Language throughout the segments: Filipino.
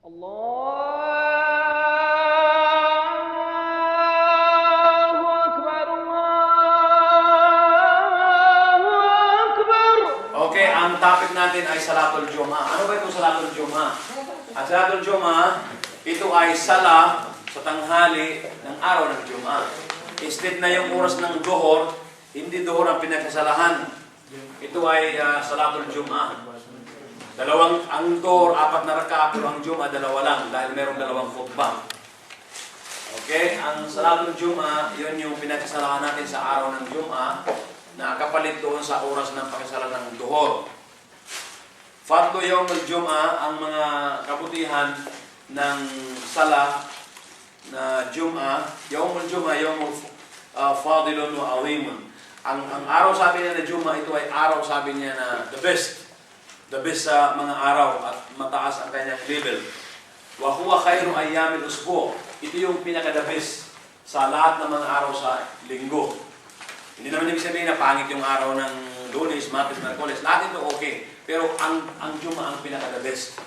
Okay, ang topic natin ay Salatul Jum'ah. Ano ba itong Salatul Jum'ah? Ang Salatul Jum'ah, ito ay sala sa tanghali ng araw ng Jum'ah. Instead na yung oras ng Duhur, hindi Duhur ang pinagkasalahan. Ito ay Salatul Jum'ah. Ang Duhur, 4 na rakaat, pero ang Jum'ah, 2 lang dahil merong 2 khutbah. Okay, ang Salatul Jum'ah, yun yung pinagkasalahan natin sa araw ng Jum'ah na kapalit doon sa oras ng pagkasala ng Duhur. Fardu Yawm al-Jum'ah, ang mga kabutihan ng sala na Jum'ah, Yawm al-Jum'ah, Yawm Fadilun wa Azimun. Ang araw sabi niya na Jum'ah, ito ay araw sabi niya na the best. The best sa mga araw at mataas ang kanyang level. Wa huwa khairu ayyamil usbu'. Ito yung pinaka-the best sa lahat ng mga araw sa linggo. Hindi naman ibig sabihin na pangit yung araw ng Lunes, Martes, Miyerkules. Lahat ito okay. Pero ang Jum'ah ang pinaka-the best.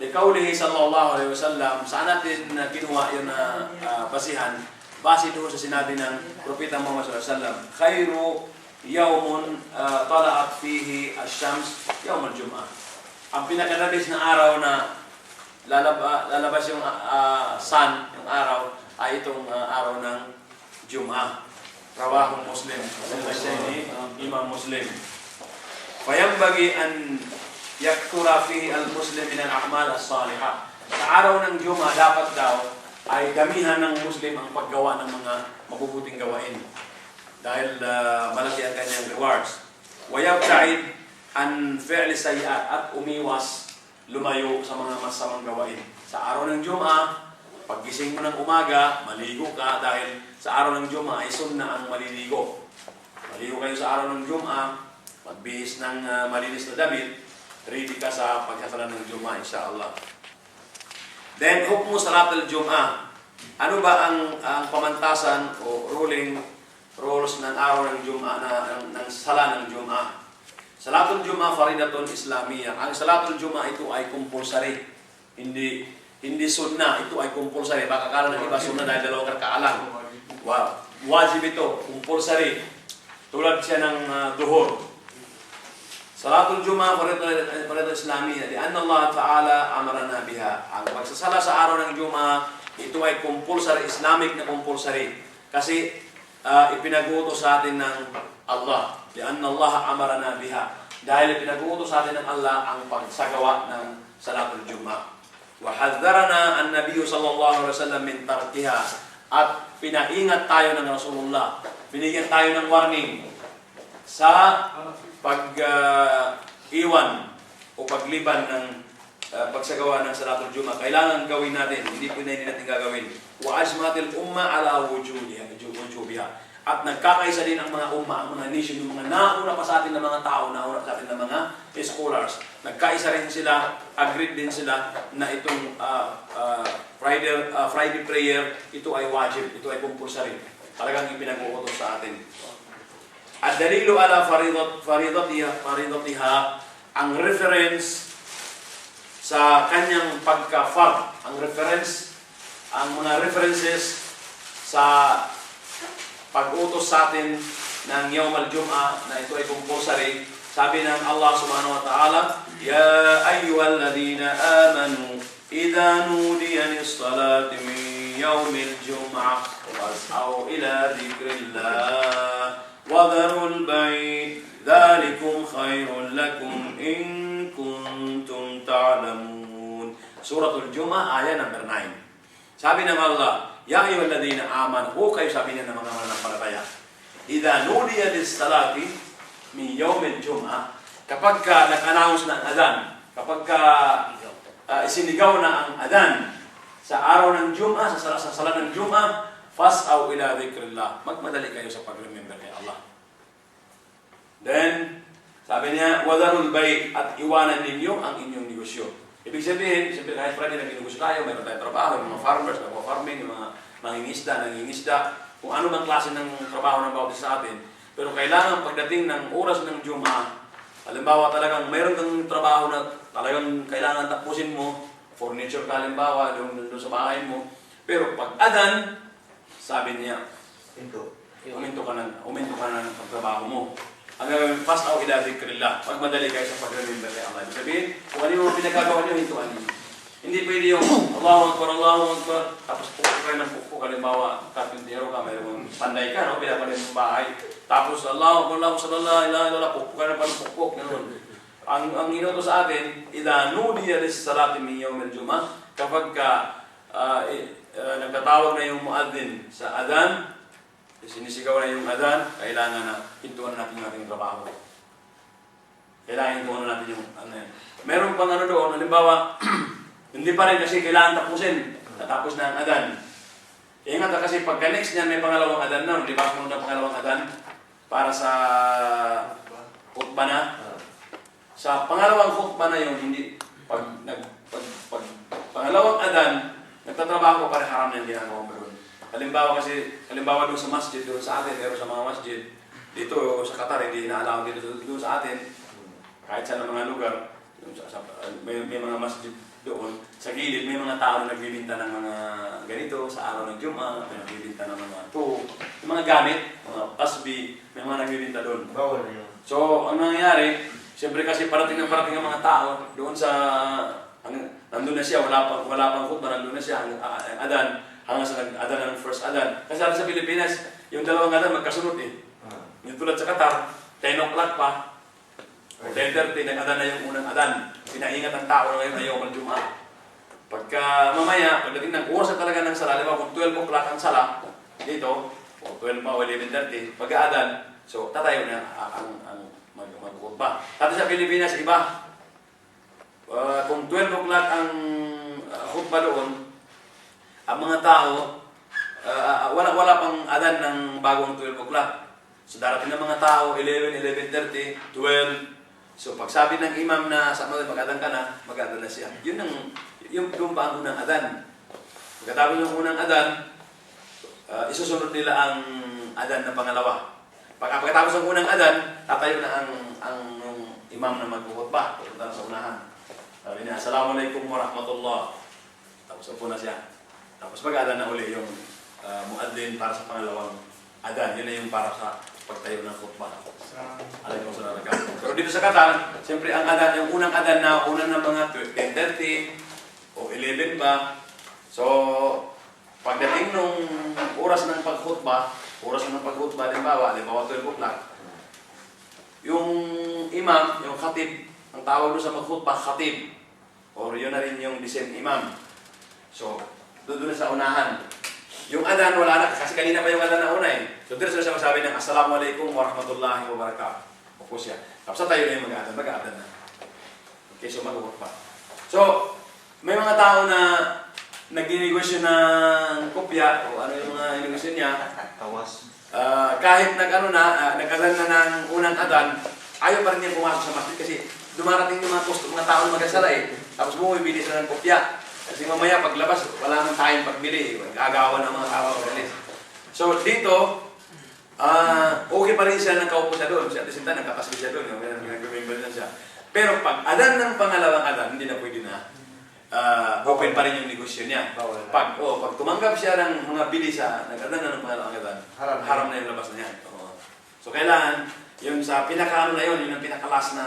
Likaulihi sallallahu alaihi wasallam, saan natin kinuha yun na basihan? Base doon sa sinabi ng Propeta Muhammad sallallahu alaihi wasallam, khairu yawmun tala'at fihi ash-shams yawm al-Jum'ah. Ang pinaka-the best na araw na lalabas yung sun, yung araw, ay itong araw ng Jum'ah. Rawahul Muslim. Imam Muslim. Fayambagi an yaktura fihi al-Muslim min al-a'mal as-salihah. Sa araw ng Jum'ah, dapat daw ay damihan ng Muslim ang paggawa ng mga mabubuting gawain. Dahil malaki ang kanyang rewards. Wayabta'id an fi'li sayyi'at, at umiwas, lumayo sa mga masamang gawain. Sa araw ng Jum'ah, paggising mo ng umaga, maligo ka dahil sa araw ng Jum'ah ay sunna ang maliligo. Maligo kayo sa araw ng Jum'ah, magbihis ng malinis na damit, ready ka sa pagsasala ng Jum'ah, insyaAllah. Then, hukmu Salatul Jum'ah. Ano ba ang pamantasan o rules ng araw ng Jum'ah, ng sala ng Jum'ah? Salatul Jum'ah faridatun Islamiyah. Ang Salatul Jum'ah ito ay compulsory. Hindi sunna, ito ay compulsory. Baka akala ng iba sunna dahil 2 rakaat lang. Wow. Wajib ito, compulsory. Tulad siya ng Duhur. Salatul Jum'ah faridatun Islamiyah. Di anna Allah Ta'ala amarana biha. Ang pagsasala sa araw ng Jum'ah, ito ay compulsory, Islamic na compulsory. Kasi ipinag-uutos sa atin ng Allah. Di anna Allah amarana biha. Dahil ipinag-uutos sa atin ng Allah ang pagsagawa ng Salatul Jum'ah. Wahadharana an-Nabiy sallallahu alaihi wasallam min tarkiha, at pinaingat tayo ng Rasulullah. Binigyan tayo ng warning sa pag-iwan o pagliban ng pagsagawa ng Salatul Jum'ah. Kailangan gawin natin, hindi natin gagawin. Wa ajmatil umma ala wujubiha. At nagkakaisa din ang mga umma, ang mga nation, yung mga nauna pa sa atin ng mga tao, nauna pa sa atin ng mga scholars. Nagkaisa rin sila, agreed din sila na itong Friday prayer, ito ay wajib, ito ay compulsory. Talagang ipinag-uutos sa atin. At dalilu ala faridatiha, ang reference sa kanyang pagka-fard, ang mga references sa pag-utos sa atin ng Yawm al-Jum'ah na ito ay compulsory. Sabi ng Allah subhanahu wa ta'ala, Ya ayyuhalladhina amanu, idha nudiya lis-salati min yawmil jum'ah, fas'aw ila dhikrillah, wa dharul bay', dhalikum khairun lakum in kuntum ta'lamun. Suratul Jum'ah, ayat number 9. Sabi ng Allah, Ya ayyuhalladhina amanu, kayo sabi niya ng mga mananampalataya, idha nudiya lis-salati min yawmil jum'ah, kapag nag-announce na ang adhan, kapag isinigaw na ang adhan sa araw ng Jum'ah, sa sala ng Jum'ah, fas'aw ila dhikrillah, magmadali kayo sa pag-remember kay Allah. Then, sabi niya, wadharul bay', at iwanan ninyo ang inyong negosyo. Ibig sabihin, siyempre kahit Friday nag-negosyo tayo, mayroon tayong trabaho, yung mga farmers, nagpo-farming, yung mga nangingisda, kung ano bang klase ng trabaho ng bawat isa sa atin. Pero kailangan pagdating ng oras ng Jum'ah, halimbawa talagang mayroon kang trabaho na talagang kailangan tapusin mo furniture ka halimbawa, doon sa bahay mo. Pero pag adan, sabi niya, uminto ka na ng pagtrabaho mo. Ang gagawin, fast out ila dhikrillah. Pag madali kayo sa pag-remember kay Allah. Sabihin, kung ano yung pinagagawa niyo, hintuan niyo. Hindi pwede yung Allahu Akbar, tapos pukpuk kayo ng pukpuk. Halimbawa, kapintero ka, mayroong panday ka, no? Pinapanin mo bahay. Tapos Allahu Akbar, sallallahu alaihi wa pukpuk ka na parang pukpuk. Ang inuto sa atin, idha nudiya lis-salati min yawmil jum'ah, kapag nagtatawag na yung muadzin sa adhan, sinisigaw na yung adhan, kailangan na hintuan natin yung ating trabaho. Kailangan hintuan natin yung ano yan. Meron pang ano doon, halimbawa, hindi pa rin kasi kailangan tapusin. Natapos na ang adhan. Ingat ka kasi pagka next niyan may pangalawang adhan na, di ba kung na pangalawang adhan para sa khutbah na. Sa pangalawang khutbah na yun, hindi, pag pangalawang adhan, nagtatrabaho pa rin haram na yung ginagawa mo doon. Halimbawa doon sa masjid, doon sa atin, pero sa mga masjid, dito sa Qatar, hindi na-allow dito doon sa atin, kahit sa mga lugar, may mga masjid doon, sa gilid, may mga tao na nagbibinta ng mga ganito, sa araw ng Jum'ah, may nagbibinta ng mga yung mga gamit, mga tasbih, may mga nagbibinta doon. Bawal na yun. So, ang nangyayari, siyempre kasi parating ang mga tao doon sa, nandun na siya, wala pang khutbah, nandun na siya, ang adan, hanggang sa adan ng first adan. Kasi sa Pilipinas, yung dalawang adan magkasunod eh. Yung tulad sa Qatar, 10 o'clock pa, 10:30, nag-adan na yung unang adan. Pinaingat ang tao na ngayon na yung Jum'ah. Pagka mamaya, pagdating ng oras talaga ng sala, kung 12 o'clock ang sala, dito, o 12 pa o 11:30, pag-aadan, so tatayo na ang mag-khutbah. Dati sa Pilipinas, iba. Kung 12 o'clock ang khutbah doon, ang mga tao, wala pang adan ng bagong 12 o'clock. So darating ng mga tao, 11, 11:30, 12. So pag sabi ng imam na sa mag-adan ka na, mag-adan na siya. Yung pa ang unang adan. Pagkatapos ng unang adan, isusunod nila ang adan na pangalawa. Pagkatapos ng unang adan, tatayo na ang imam na mag-khutbah. Pupunta sa unahan. Sabi niya, Assalamualaikum warahmatullah. Tapos upo na siya. Tapos mag-adan na uli yung muadzin para sa pangalawang adan. Yun na yung para sa pagtayo ng khutbah. Alaykum salam. Pero dito sa Qatar, siyempre ang adan, yung unang adan na unang ng mga 10:30 o 11 ba. So, pagdating nung oras ng pagkhutbah, halimbawa 12 o'clock, yung imam, yung khatib, ang tawag doon sa magkhutbah, khatib. Or yun na rin yung disem imam. So, doon sa unahan. Yung adan, wala na. Kasi kanina pa yung adan na una eh. So, doon siya masabi ng Assalamualaikum warahmatullahi wabarakatuh. Opo siya. Tapos tayo na yung mag-adan na. Okay, so mag-khutbah. So, may mga tao na nag-negosyo ng kopya o ano yung mga negosyo niya. Tawas. Kahit nag-adan na ng unang adan, ayaw pa rin niya pumasok sa masjid kasi dumarating yung mga tao na mag-asala eh. Tapos bumibili sila ng kopya. Kasi mamaya paglabas, wala nang tayong pagbili. Gagawa ng mga tao pagalis. So dito, okay pa rin siya nang kaupo siya doon. At the same time, nagkakasal siya doon. Nag-remember na siya. Pero pag adan ng pangalawang adan, hindi na pwede na. Open pa rin yung negosyo niya. Pag tumanggap siya ng mga bili sa nag-adan na ng pangalawang adan, haram na yung labas na yan. So kailangan, yung sa pinaka-ano na yun, yung pinaka-last na,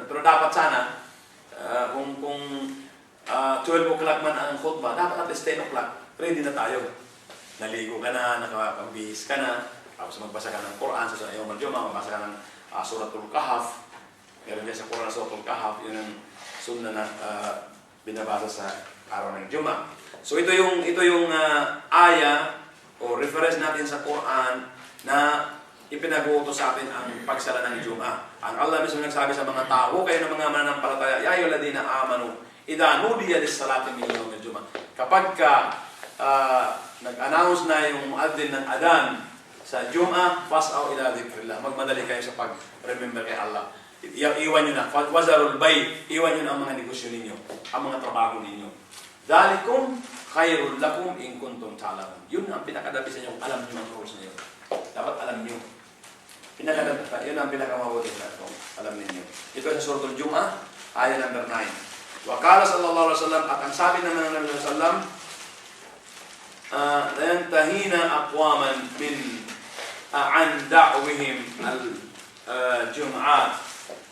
pero dapat sana, kung 12 o'clock man ang khutbah, dapat at least 10 o'clock, ready na tayo. Naligo ka na, nakapag-bihis ka na, tapos magbasa ka ng Quran, sa iyong Jum'ah, magbasa ka ng Suratul Kahf. Meron niya sa Quran, Suratul Kahf, yun ang sunna na binabasa sa araw ng Jum'ah. So ito yung aya o reference natin sa Quran na ipinag-uutos sa atin ang pagsala ng Jum'ah. Ang Allah mismo nagsabi sa mga tao, kayo ng mga mananampalataya, ya ayyuhalladhina amanu, idha nudiya lis-salati min yawmil jum'ah. Kapag nag-announce na yung muadzin ng adan sa Jum'ah, fas'au ila dhikrillah. Magmadali kayo sa pag-remember kay Allah. Iwan nyo na. Wazarul bay. Iwan nyo na ang mga negosyo ninyo, ang mga trabaho ninyo. Dhalikum khairul lakum in kuntum ta'lamun. Yun ang pinakadabi sa inyo. Alam nyo ang rules na yun. Dapat alam nyo. Yun ang pinakamabuti sa ito. Alam ninyo. Ito sa Suratul Jum'ah, ayah number 9. Wakala sallallahu alaihi wasallam, at ang sabi naman ng Nabi sallallahu alaihi wasallam, لينتهينا أقواما من عن دعوهم الجمعات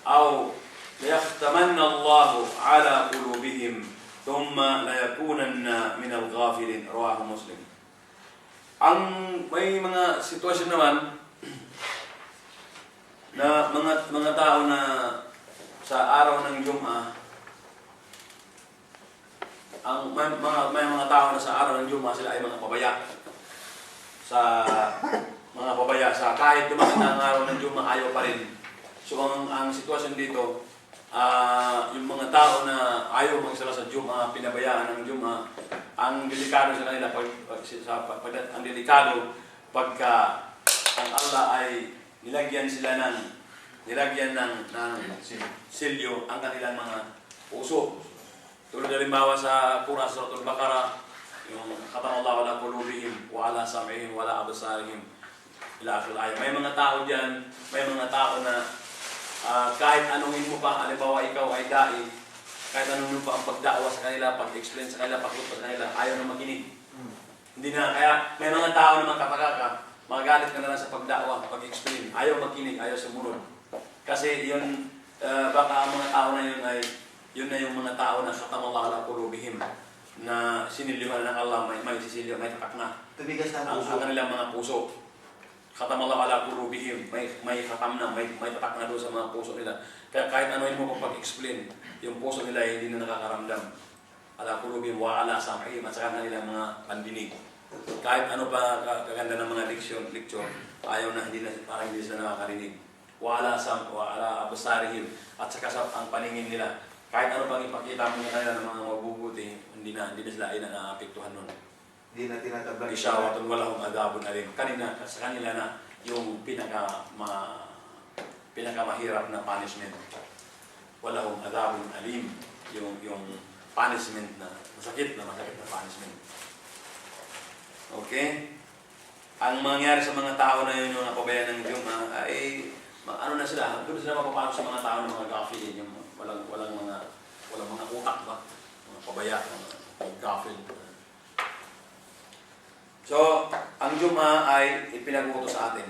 أو ليختمن الله على قلوبهم ثم ليكونن من الغافلين. رواه مسلم. Ang may mga sitwasyon naman na mga tao na sa araw ng Jum'ah, may mga tao na sa araw ng Jum'ah sila ay mga pabaya. Sa mga pabaya sa kahit dumating na ang araw ng Jum'ah, ayaw pa rin. So ang sitwasyon dito, yung mga tao na ayaw magsala sa Jum'ah, pinabayaan ng Jum'ah, ang delikado sa kanila ang delikado pagka ang Allah ay nilagyan ng silyo ang kanilang mga puso. Tulad na limbawa sa Quran, Suratul Baqarah, yung khatamallahu ala qulubihim wa ala sam'ihim wa ala absarihim ila akhir ayat. May mga tao diyan, may mga tao na kahit anuhin mo pa, halimbawa ikaw ay dai, kahit anuhin mo pa ang pagdaawa sa kanila, pag-explain sa kanila, pag-tuto sa kanila, ayaw na makinig. Hindi na, kaya may mga tao na magkapagaka, magalit ka na lang sa pagdaawa, pag-explain, ayaw makinig, ayaw sumunod. Kasi yun, baka ang mga tao na yun ay yun na yung mga tao na khatamallahu ala qulubihim, na sinilyohan ng Allah, may sisilyo, may tatak na ang kanilang mga puso. Khatamallahu ala qulubihim, may khatam na, may tatak na doon sa mga puso nila. Kaya kahit anuin mo pag explain, yung puso nila ay hindi na nakakaramdam. Ala qulubihim wa ala sam'ihim, at saka kanilang mga pandinig. Kahit ano pa kaganda ng mga lecture, ayaw na, parang hindi sila nakakarinig. Wa ala absarihim, at saka sa ang paningin nila. Kahit ano pang ipakita mo kanila ng mga mabubuti, hindi na sila ay naapektuhan nun. Hindi na tinatablan. Isyawatun walahum adabun alim. Sa kanila na yung pinakamahirap na punishment. Walahum adabun alim. Yung punishment na masakit na punishment. Okay? Ang mangyari sa mga tao na yun, yung napabayan ng Jum'ah, ay ano na sila, doon sila mapapasok sa mga tao ng mga gafilin, yung walang mga utak ba? Mga pabaya, mga gafil. So, ang Jum'ah ay ipinag-utos sa atin.